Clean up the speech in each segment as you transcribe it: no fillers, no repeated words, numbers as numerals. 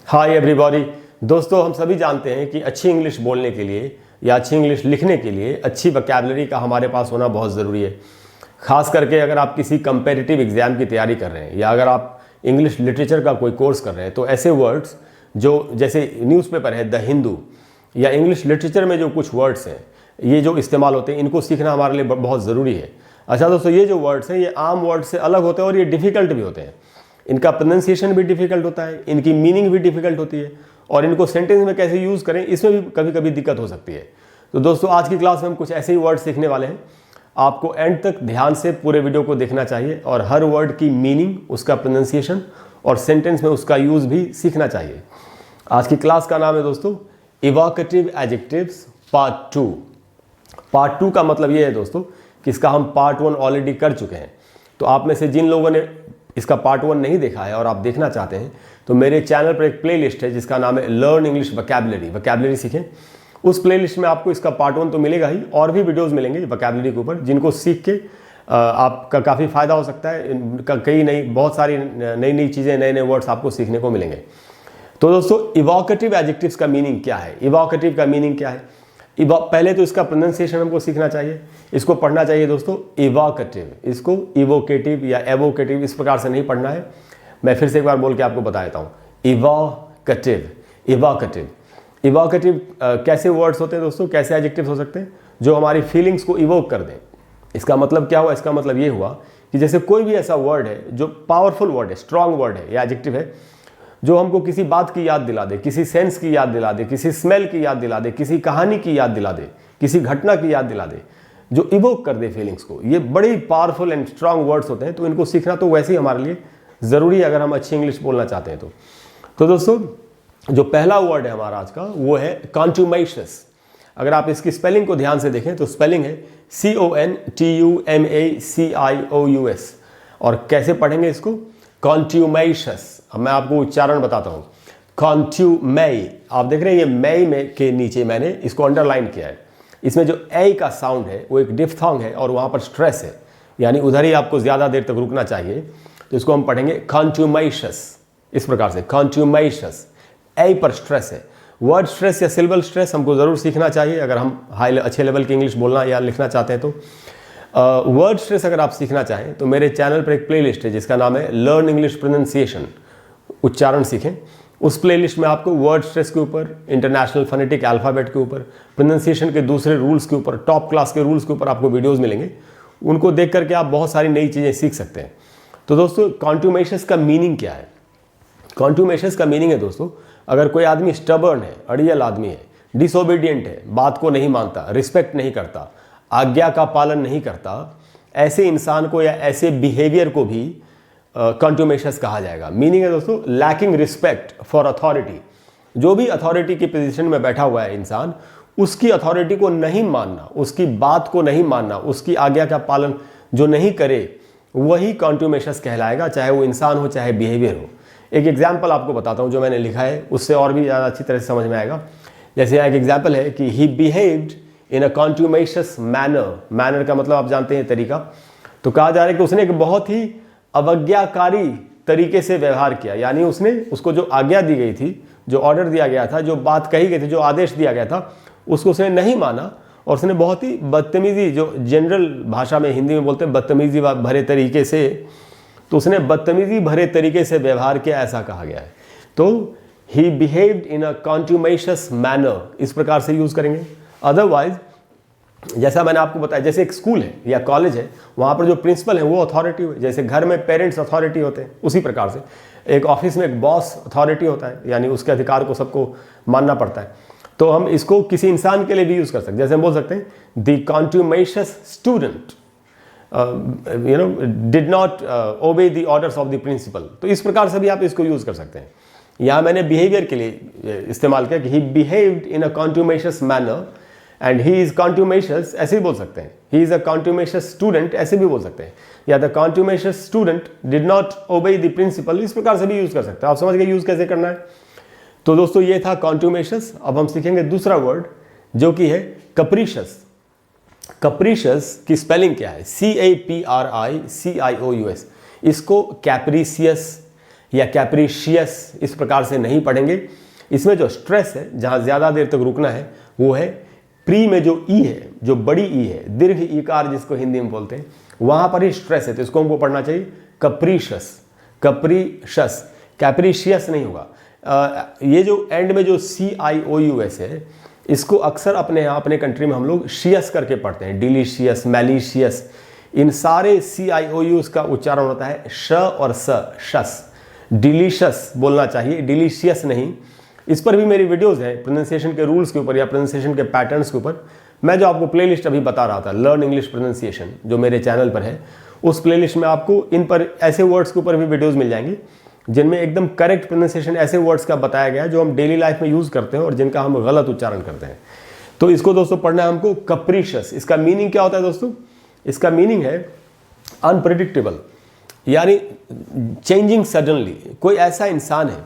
Hi everybody. दोस्तों, हम सभी जानते हैं कि अच्छी इंग्लिश बोलने के लिए या अच्छी इंग्लिश लिखने के लिए अच्छी वोकैबुलरी का हमारे पास होना बहुत ज़रूरी है। ख़ास करके अगर आप किसी कंपेटिटिव एग्ज़ाम की तैयारी कर रहे हैं या अगर आप इंग्लिश लिटरेचर का कोई कोर्स कर रहे हैं, तो ऐसे वर्ड्स जो जैसे न्यूज़पेपर है द हिंदू या इंग्लिश लिटरेचर में जो कुछ वर्ड्स हैं, ये जो इस्तेमाल होते हैं, इनको सीखना हमारे लिए बहुत ज़रूरी है। अच्छा दोस्तों, ये जो वर्ड्स हैं ये आम वर्ड से अलग होते हैं और ये डिफ़िकल्ट भी होते हैं। इनका प्रोनाउंसिएशन भी डिफ़िकल्ट होता है, इनकी मीनिंग भी डिफ़िकल्ट होती है और इनको सेंटेंस में कैसे यूज़ करें इसमें भी कभी कभी दिक्कत हो सकती है। तो दोस्तों, आज की क्लास में हम कुछ ऐसे ही वर्ड सीखने वाले हैं। आपको एंड तक ध्यान से पूरे वीडियो को देखना चाहिए और हर वर्ड की मीनिंग, उसका प्रोनाउंसिएशन और सेंटेंस में उसका यूज़ भी सीखना चाहिए। आज की क्लास का नाम है दोस्तों इवोकेटिव एडजेक्टिव्स पार्ट 2। पार्ट 2 का मतलब ये है दोस्तों कि इसका हम पार्ट 1 ऑलरेडी कर चुके हैं। तो आप में से जिन लोगों ने इसका पार्ट 1 नहीं देखा है और आप देखना चाहते हैं, तो मेरे चैनल पर एक प्लेलिस्ट है जिसका नाम है लर्न इंग्लिश वोकैबुलरी सीखें। उस प्लेलिस्ट में आपको इसका पार्ट 1 तो मिलेगा ही, और भी वीडियोस मिलेंगे वोकैबुलरी के ऊपर, जिनको सीख के आपका काफ़ी फ़ायदा हो सकता है। बहुत सारी नई चीज़ें, नए वर्ड्स आपको सीखने को मिलेंगे। तो दोस्तों, इवोकेटिव एडजेक्टिव्स का मीनिंग क्या है? इवोकेटिव का मीनिंग क्या है? पहले तो इसका प्रोनाउंसिएशन हमको सीखना चाहिए। इसको पढ़ना चाहिए दोस्तों इवोकेटिव, इसको इवोकेटिव या एवोकेटिव इस प्रकार से नहीं पढ़ना है। मैं फिर से एक बार बोल के आपको बता देता हूँ। इवोकेटिव कैसे वर्ड्स होते हैं दोस्तों, कैसे एडजेक्टिव्स हो सकते हैं जो हमारी फीलिंग्स को इवोक कर दें। इसका मतलब क्या हुआ? इसका मतलब ये हुआ कि जैसे कोई भी ऐसा वर्ड है जो पावरफुल वर्ड है, स्ट्रांग वर्ड है या एडजेक्टिव है, जो हमको किसी बात की याद दिला दे, किसी सेंस की याद दिला दे, किसी स्मेल की याद दिला दे, किसी कहानी की याद दिला दे, किसी घटना की याद दिला दे, जो इवोक कर दे फीलिंग्स को। ये बड़े पावरफुल एंड स्ट्रांग वर्ड्स होते हैं। तो इनको सीखना तो वैसे ही हमारे लिए ज़रूरी है अगर हम अच्छी इंग्लिश बोलना चाहते हैं तो दोस्तों, जो पहला वर्ड है हमारा आज का, वो है कॉन्ट्यूमेशियस। अगर आप इसकी स्पेलिंग को ध्यान से देखें तो स्पेलिंग है CONTUMACIOUS। और कैसे पढ़ेंगे इसको? कॉन्ट्यूमेशियस। अब मैं आपको उच्चारण बताता हूँ। कॉन्ट्यूमेई, आप देख रहे हैं ये मई में के नीचे मैंने इसको अंडरलाइन किया है। इसमें जो ए का साउंड है वो एक डिफ्थोंग है और वहाँ पर स्ट्रेस है, यानी उधर ही आपको ज़्यादा देर तक रुकना चाहिए। तो इसको हम पढ़ेंगे कॉन्ट्यूमेशियस, इस प्रकार से कॉन्ट्यूमेशियस। ए पर स्ट्रेस है। वर्ड स्ट्रेस या सिलेबल स्ट्रेस हमको ज़रूर सीखना चाहिए अगर हम अच्छे लेवल की इंग्लिश बोलना या लिखना चाहते हैं। तो वर्ड स्ट्रेस अगर आप सीखना चाहें तो मेरे चैनल पर एक प्लेलिस्ट है जिसका नाम है लर्न इंग्लिश प्रोनाउंसिएशन, उच्चारण सीखें। उस प्लेलिस्ट में आपको वर्ड स्ट्रेस के ऊपर, इंटरनेशनल फोनेटिक अल्फ़ाबेट के ऊपर, प्रोनाउंसिएशन के दूसरे रूल्स के ऊपर, टॉप क्लास के रूल्स के ऊपर आपको वीडियोस मिलेंगे। उनको देख करके आप बहुत सारी नई चीज़ें सीख सकते हैं। तो दोस्तों, कॉन्ट्यूमेशियस का मीनिंग क्या है? कॉन्ट्यूमेशियस का मीनिंग है दोस्तों, अगर कोई आदमी स्टबर्न है, अड़ियल आदमी है, डिसोबीडियंट है, बात को नहीं मानता, रिस्पेक्ट नहीं करता, आज्ञा का पालन नहीं करता, ऐसे इंसान को या ऐसे बिहेवियर को भी कॉन्ट्यूमेशियस कहा जाएगा। मीनिंग है दोस्तों लैकिंग रिस्पेक्ट फॉर अथॉरिटी। जो भी अथॉरिटी की पोजीशन में बैठा हुआ है इंसान, उसकी अथॉरिटी को नहीं मानना, उसकी बात को नहीं मानना, उसकी आज्ञा का पालन जो नहीं करे, वही कॉन्ट्यूमेशियस कहलाएगा, चाहे वो इंसान हो चाहे बिहेवियर हो। एक एग्जाम्पल आपको बताता हूँ जो मैंने लिखा है, उससे और भी ज़्यादा अच्छी तरह से समझ में आएगा। जैसे यहाँ एक एग्जाम्पल है कि he behaved in a contumacious manner. Manner का मतलब आप जानते हैं तरीका। तो कहा जा रहा है कि उसने एक बहुत ही अवज्ञाकारी तरीके से व्यवहार किया, यानी उसने उसको जो आज्ञा दी गई थी, जो ऑर्डर दिया गया था, जो बात कही गई थी, जो आदेश दिया गया था, उसको उसने नहीं माना और उसने बहुत ही बदतमीजी, जो जनरल भाषा में हिंदी में बोलते हैं बदतमीजी भरे तरीके से, तो उसने बदतमीजी भरे तरीके से व्यवहार किया, ऐसा कहा गया है। तो ही behaved in a contumacious manner, इस प्रकार से यूज़ करेंगे। अदरवाइज, जैसा मैंने आपको बताया, जैसे एक स्कूल है या कॉलेज है, वहाँ पर जो प्रिंसिपल है वो अथॉरिटी है। जैसे घर में पेरेंट्स अथॉरिटी होते हैं, उसी प्रकार से एक ऑफिस में एक बॉस अथॉरिटी होता है, यानी उसके अधिकार को सबको मानना पड़ता है। तो हम इसको किसी इंसान के लिए भी यूज़ कर सकते हैं। जैसे हम बोल सकते हैं the contumacious student did not obey the orders of the principal. तो इस प्रकार से भी आप इसको यूज़ कर सकते हैं। यहाँ मैंने बिहेवियर के लिए इस्तेमाल किया कि he behaved in a contumacious manner and he is contumacious, ऐसे भी बोल सकते हैं। ही इज अ कॉन्ट्यूमेशियस स्टूडेंट, ऐसे भी बोल सकते हैं। या the contumacious student did not obey the principal, इस प्रकार से भी यूज़ कर सकते हैं। आप समझ गए यूज़ कैसे करना है। तो दोस्तों, ये था कॉन्ट्यूमेशियस। अब हम सीखेंगे दूसरा वर्ड जो कि है कैप्रिशियस। कैप्रिशियस की स्पेलिंग क्या है? CAPRICIOUS। इसको कैप्रिसियस या कैप्रीशियस, इस प्रकार से नहीं पढ़ेंगे। इसमें जो स्ट्रेस है, जहाँ ज़्यादा देर तक रुकना है, वो है प्री में जो ई है, जो बड़ी ई है, दीर्घ ईकार जिसको हिंदी में बोलते हैं, वहाँ पर ही स्ट्रेस है, तो इसको हमको पढ़ना चाहिए कप्रीशस, कप्रीशस, कैप्रीशियस नहीं होगा। ये जो एंड में जो CIOUS है, इसको अक्सर अपने यहाँ अपने कंट्री में हम लोग शियस करके पढ़ते हैं, डिलीशियस, मैलिशियस, इन सारे CIOUS का उच्चारण होता है श और स, शस। डिलीशियस बोलना चाहिए, डिलीशियस नहीं। इस पर भी मेरी वीडियोस हैं प्रोनाउंसिएशन के रूल्स के ऊपर या प्रोनाउंसिएशन के पैटर्न्स के ऊपर। मैं जो आपको प्लेलिस्ट अभी बता रहा था, लर्न इंग्लिश प्रोनाउंसिएशन, जो मेरे चैनल पर है, उस प्लेलिस्ट में आपको इन पर ऐसे वर्ड्स के ऊपर भी वीडियोस मिल जाएंगी जिनमें एकदम करेक्ट प्रोनाउंसिएशन ऐसे वर्ड्स का बताया गया है जो हम डेली लाइफ में यूज़ करते हैं और जिनका हम गलत उच्चारण करते हैं। तो इसको दोस्तों पढ़ना है हमको कप्रीशियस। इसका मीनिंग क्या होता है दोस्तों? इसका मीनिंग है अनप्रेडिक्टेबल, यानी चेंजिंग सडनली। कोई ऐसा इंसान है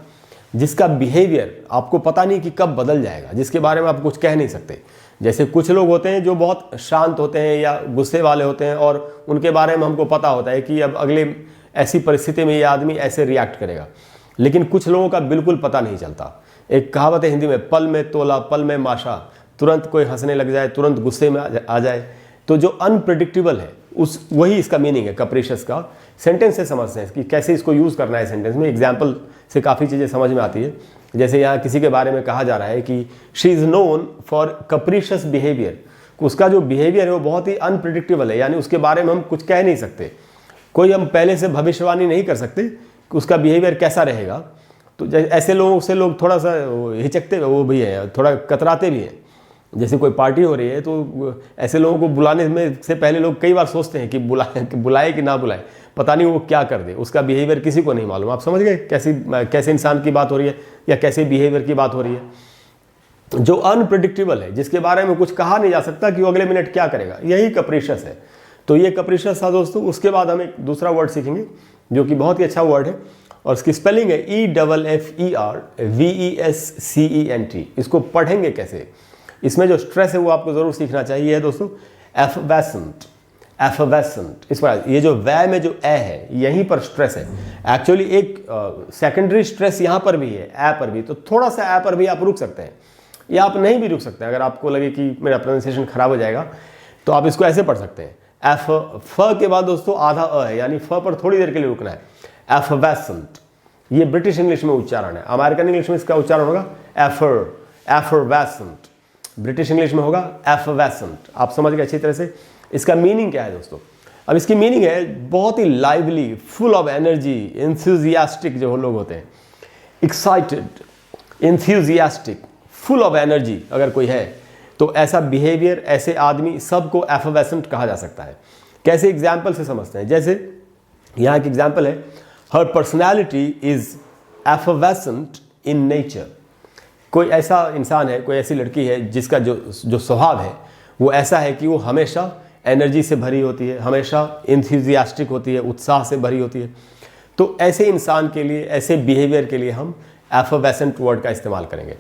जिसका बिहेवियर आपको पता नहीं कि कब बदल जाएगा, जिसके बारे में आप कुछ कह नहीं सकते। जैसे कुछ लोग होते हैं जो बहुत शांत होते हैं या गुस्से वाले होते हैं और उनके बारे में हमको पता होता है कि अब अगले ऐसी परिस्थिति में ये आदमी ऐसे रिएक्ट करेगा, लेकिन कुछ लोगों का बिल्कुल पता नहीं चलता। एक कहावत है हिंदी में, पल में तोला पल में माशा, तुरंत कोई हंसने लग जाए, तुरंत गुस्से में आ जाए। तो जो अनप्रेडिक्टेबल है वही इसका मीनिंग है कप्रीशियस का। सेंटेंस से समझते हैं कि कैसे इसको यूज़ करना है सेंटेंस में। एग्जाम्पल से काफ़ी चीज़ें समझ में आती है। जैसे यहाँ किसी के बारे में कहा जा रहा है कि she is known for capricious behaviour, उसका जो बिहेवियर है वो बहुत ही अनप्रिडिक्टेबल है, यानी उसके बारे में हम कुछ कह नहीं सकते, कोई हम पहले से भविष्यवाणी नहीं कर सकते कि उसका बिहेवियर कैसा रहेगा। तो ऐसे लोगों से लोग थोड़ा सा हिचकते वो भी है, थोड़ा कतराते भी हैं। जैसे कोई पार्टी हो रही है तो ऐसे लोगों को बुलाने में से पहले लोग कई बार सोचते हैं कि बुलाए कि ना बुलाए, पता नहीं वो क्या कर दे, उसका बिहेवियर किसी को नहीं मालूम। आप समझ गए कैसे इंसान की बात हो रही है या कैसे बिहेवियर की बात हो रही है। जो अनप्रिडिक्टेबल है, जिसके बारे में कुछ कहा नहीं जा सकता कि वो अगले मिनट क्या करेगा, यही कप्रीशियस है। तो ये कप्रीशियस था दोस्तों। उसके बाद हम एक दूसरा वर्ड सीखेंगे जो कि बहुत ही अच्छा वर्ड है और इसकी स्पेलिंग है EFFERVESCENT। इसको पढ़ेंगे कैसे, इसमें जो स्ट्रेस है वो आपको जरूर सीखना चाहिए दोस्तों। एफवेसेंट, एफवेसेंट, इस पर ये जो वै में जो ए है यहीं पर स्ट्रेस है। एक्चुअली एक सेकेंडरी स्ट्रेस यहाँ पर भी है, ए पर भी। तो थोड़ा सा ए पर भी आप रुक सकते हैं या आप नहीं भी रुक सकते हैं। अगर आपको लगे कि मेरा प्रोनाउंसिएशन खराब हो जाएगा तो आप इसको ऐसे पढ़ सकते हैं। एफ, फ के बाद दोस्तों आधा अ है, यानी फ पर थोड़ी देर के लिए रुकना है। एफवेसेंट, ये ब्रिटिश इंग्लिश में उच्चारण है। अमेरिकन इंग्लिश में इसका उच्चारण होगा एफरवेसेंट, ब्रिटिश इंग्लिश में होगा एफवेसेंट। आप समझ गए अच्छी तरह से। इसका मीनिंग क्या है दोस्तों? अब इसकी मीनिंग है बहुत ही lively, full of energy, enthusiastic जो लोग होते हैं, excited, enthusiastic, full of energy अगर कोई है तो ऐसा बिहेवियर, ऐसे आदमी सबको एफवेसेंट कहा जा सकता है। कैसे एग्जाम्पल से समझते हैं। जैसे यहाँ एक एग्जाम्पल है, हर personality is effervescent in nature. कोई ऐसा इंसान है, कोई ऐसी लड़की है जिसका जो स्वभाव है वो ऐसा है कि वो हमेशा एनर्जी से भरी होती है, हमेशा इंथ्यूजियास्टिक होती है, उत्साह से भरी होती है। तो ऐसे इंसान के लिए, ऐसे बिहेवियर के लिए हम एफवेसेंट वर्ड का इस्तेमाल करेंगे।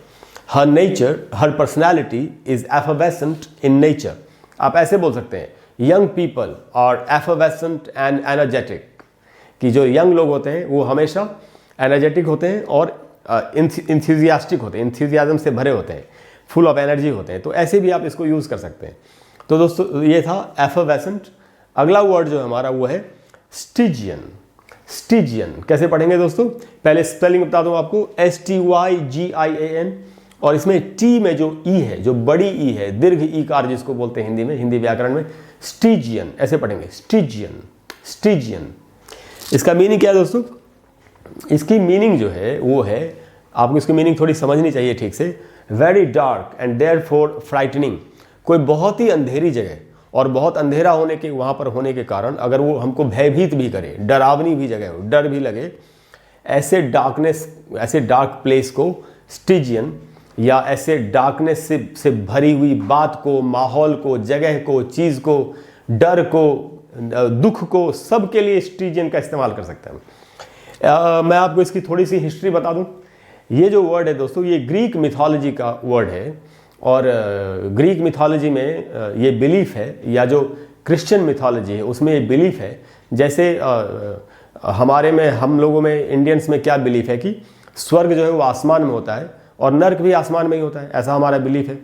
Her nature, her personality is effervescent in nature. आप ऐसे बोल सकते हैं, young people are effervescent and energetic, कि जो यंग लोग होते हैं वो हमेशा एनर्जेटिक होते हैं और इंथ्यूजियास्टिक होते हैं, इंथ्यूजियाज्म से भरे होते हैं, फुल ऑफ एनर्जी होते हैं। तो ऐसे भी आप इसको यूज़ कर सकते हैं। तो दोस्तों ये था एफवेसेंट। अगला वर्ड जो हमारा वो है स्टिजियन। स्टिजियन कैसे पढ़ेंगे दोस्तों? पहले स्पेलिंग बता दूं आपको, STYGIAN, और इसमें टी में जो ई है, जो बड़ी ई है, दीर्घ ईकार जिसको बोलते हैं हिंदी में, हिंदी व्याकरण में, स्टिजियन ऐसे पढ़ेंगे, स्टिजियन, स्टिजियन। इसका मीनिंग क्या है दोस्तों? इसकी मीनिंग जो है वो है, आपको इसकी मीनिंग थोड़ी समझनी चाहिए ठीक से। Very dark and therefore frightening. कोई बहुत ही अंधेरी जगह और बहुत अंधेरा होने के, वहाँ पर होने के कारण अगर वो हमको भयभीत भी करे, डरावनी भी जगह हो, डर भी लगे, ऐसे डार्कनेस, ऐसे डार्क प्लेस को स्टिजियन, या ऐसे डार्कनेस से भरी हुई बात को, माहौल को, जगह को, चीज़ को, डर को, दुख को, सब के लिए स्टिजियन का इस्तेमाल कर सकते हैं। मैं आपको इसकी थोड़ी सी हिस्ट्री बता दूं। ये जो वर्ड है दोस्तों, ये ग्रीक मिथोलॉजी का वर्ड है और ग्रीक मिथोलॉजी में ये बिलीफ है, या जो क्रिश्चियन मिथोलॉजी है उसमें ये बिलीफ है, जैसे हमारे में, हम लोगों में, इंडियंस में क्या बिलीफ है कि स्वर्ग जो है वो आसमान में होता है और नर्क भी आसमान में ही होता है, ऐसा हमारा बिलीफ है।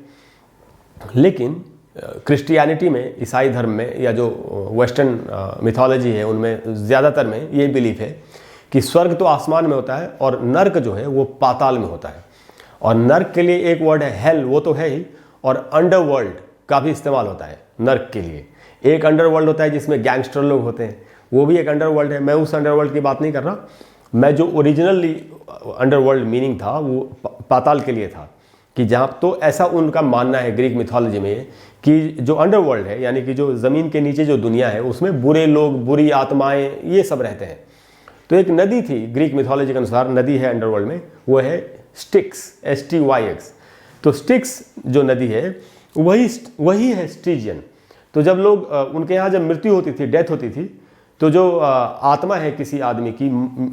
लेकिन क्रिश्चियनिटी में, ईसाई धर्म में, या जो वेस्टर्न मिथोलॉजी है उनमें ज़्यादातर में ये बिलीफ है कि स्वर्ग तो आसमान में होता है और नर्क जो है वो पाताल में होता है। और नर्क के लिए एक वर्ड है हेल, वो तो है ही, और अंडरवर्ल्ड का भी इस्तेमाल होता है नर्क के लिए। एक अंडरवर्ल्ड होता है जिसमें गैंगस्टर लोग होते हैं, वो भी एक अंडरवर्ल्ड है। मैं उस अंडरवर्ल्ड की बात नहीं कर रहा, मैं जो ओरिजिनली अंडरवर्ल्ड मीनिंग था वो पाताल के लिए था, कि जहाँ, तो ऐसा उनका मानना है ग्रीक मिथोलॉजी में कि जो अंडरवर्ल्ड है, यानी कि जो ज़मीन के नीचे जो दुनिया है, उसमें बुरे लोग, बुरी आत्माएं, ये सब रहते हैं। तो एक नदी थी ग्रीक मिथोलॉजी के अनुसार, नदी है अंडरवर्ल्ड में, वो है स्टिक्स, STYX। तो स्टिक्स जो नदी है वही है स्टिजियन। तो जब लोग उनके यहाँ जब मृत्यु होती थी, डेथ होती थी, तो जो आत्मा है किसी आदमी की,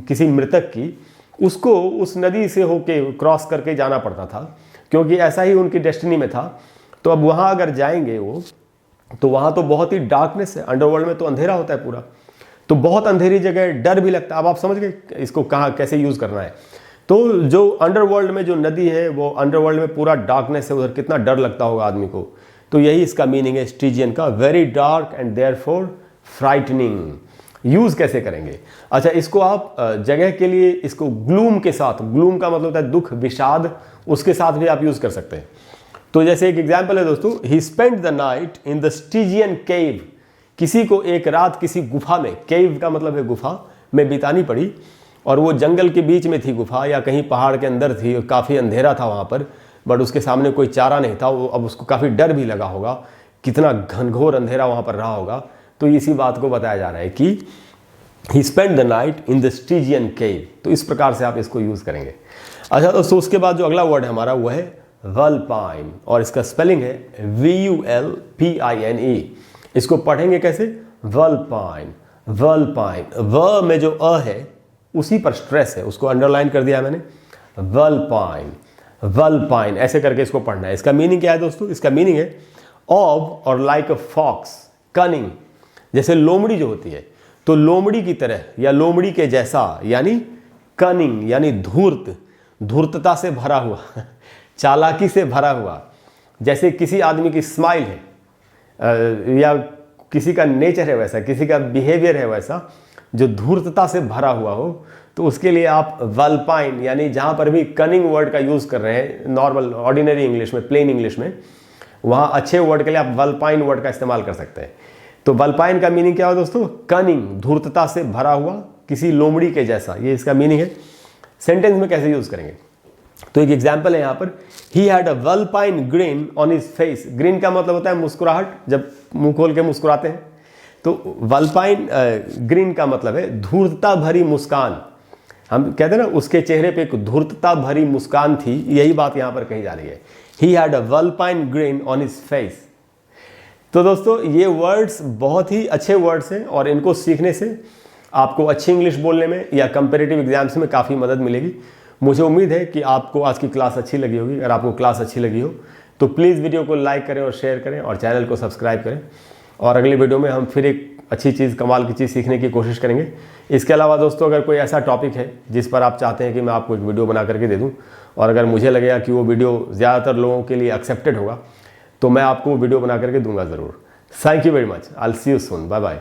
किसी मृतक की, उसको उस नदी से होके क्रॉस करके जाना पड़ता था, क्योंकि ऐसा ही उनकी डेस्टिनी में था। तो अब वहाँ अगर जाएंगे वो, तो वहाँ तो बहुत ही डार्कनेस है, अंडरवर्ल्ड में तो अंधेरा होता है पूरा, तो बहुत अंधेरी जगह, डर भी लगता है। अब आप समझ गए इसको कहाँ कैसे यूज़ करना है। तो जो अंडरवर्ल्ड में जो नदी है, वो अंडरवर्ल्ड में पूरा डार्कनेस है, उधर कितना डर लगता होगा आदमी को। तो यही इसका मीनिंग है स्टिजियन का, very dark and therefore frightening. Use कैसे करेंगे? अच्छा, इसको आप जगह के लिए, इसको ग्लूम के साथ, ग्लूम का मतलब होता है दुख, विषाद, उसके साथ भी आप यूज़ कर सकते हैं। तो जैसे एक एग्जाम्पल है दोस्तों, he spent the night in the Stygian cave. किसी को एक रात किसी गुफा में, केव का मतलब है गुफा में, बितानी पड़ी, और वो जंगल के बीच में थी गुफा, या कहीं पहाड़ के अंदर थी, और काफ़ी अंधेरा था वहाँ पर, बट उसके सामने कोई चारा नहीं था। वो, अब उसको काफ़ी डर भी लगा होगा, कितना घनघोर अंधेरा वहाँ पर रहा होगा। तो इसी बात को बताया जा रहा है कि he spend the night in the Stygian cave. तो इस प्रकार से आप इसको यूज़ करेंगे। अच्छा दोस्तों, उसके बाद जो अगला वर्ड है हमारा वो है वल्पाइन, और इसका स्पेलिंग है VULPINE। इसको पढ़ेंगे कैसे? वल्पाइन, वल्पाइन। व में जो अ है उसी पर स्ट्रेस है, उसको अंडरलाइन कर दिया मैंने, वल्पाइन, वल्पाइन, ऐसे करके इसको पढ़ना है। इसका मीनिंग क्या है दोस्तों? इसका मीनिंग है ऑफ और लाइक अ फॉक्स, कनिंग। जैसे लोमड़ी जो होती है, तो लोमड़ी की तरह या लोमड़ी के जैसा, यानी कनिंग, यानी धूर्त, धूर्तता से भरा हुआ, चालाकी से भरा हुआ। जैसे किसी आदमी की स्माइल है, या किसी का नेचर है वैसा, किसी का बिहेवियर है वैसा, जो धूर्तता से भरा हुआ हो, तो उसके लिए आप वल्पाइन, यानी जहाँ पर भी कनिंग वर्ड का यूज़ कर रहे हैं, नॉर्मल ऑर्डिनरी इंग्लिश में, प्लेन इंग्लिश में, वहाँ अच्छे वर्ड के लिए आप वल्पाइन वर्ड का इस्तेमाल कर सकते हैं। तो वल्पाइन का मीनिंग क्या है दोस्तों? कनिंग, धूर्तता से भरा हुआ, किसी लोमड़ी के जैसा, ये इसका मीनिंग है। सेंटेंस में कैसे यूज़ करेंगे? तो एक एग्जाम्पल है यहाँ पर, he had a vulpine grin on his face. Grin का मतलब होता है मुस्कुराहट, जब मुंह खोल के मुस्कुराते हैं। तो वल्पाइन ग्रिन का मतलब है धूर्तता भरी मुस्कान। हम कहते हैं ना, उसके चेहरे पे एक धूर्तता भरी मुस्कान थी, यही बात यहाँ पर कही जा रही है। He had a vulpine grin on his face. तो दोस्तों, ये वर्ड्स बहुत ही अच्छे वर्ड्स हैं, और इनको सीखने से आपको अच्छी इंग्लिश बोलने में या कंपेरेटिव एग्जाम्स में काफ़ी मदद मिलेगी। मुझे उम्मीद है कि आपको आज की क्लास अच्छी लगी होगी। अगर आपको क्लास अच्छी लगी हो तो प्लीज़ वीडियो को लाइक करें और शेयर करें, और चैनल को सब्सक्राइब करें। और अगली वीडियो में हम फिर एक अच्छी चीज़, कमाल की चीज़ सीखने की कोशिश करेंगे। इसके अलावा दोस्तों, अगर कोई ऐसा टॉपिक है जिस पर आप चाहते हैं कि मैं आपको एक वीडियो बना करके दे दूं, और अगर मुझे लगेगा कि वो वीडियो ज़्यादातर लोगों के लिए एक्सेप्टेड होगा, तो मैं आपको वीडियो बना करके दूंगा ज़रूर। Thank you very much. I will see you soon. Bye bye.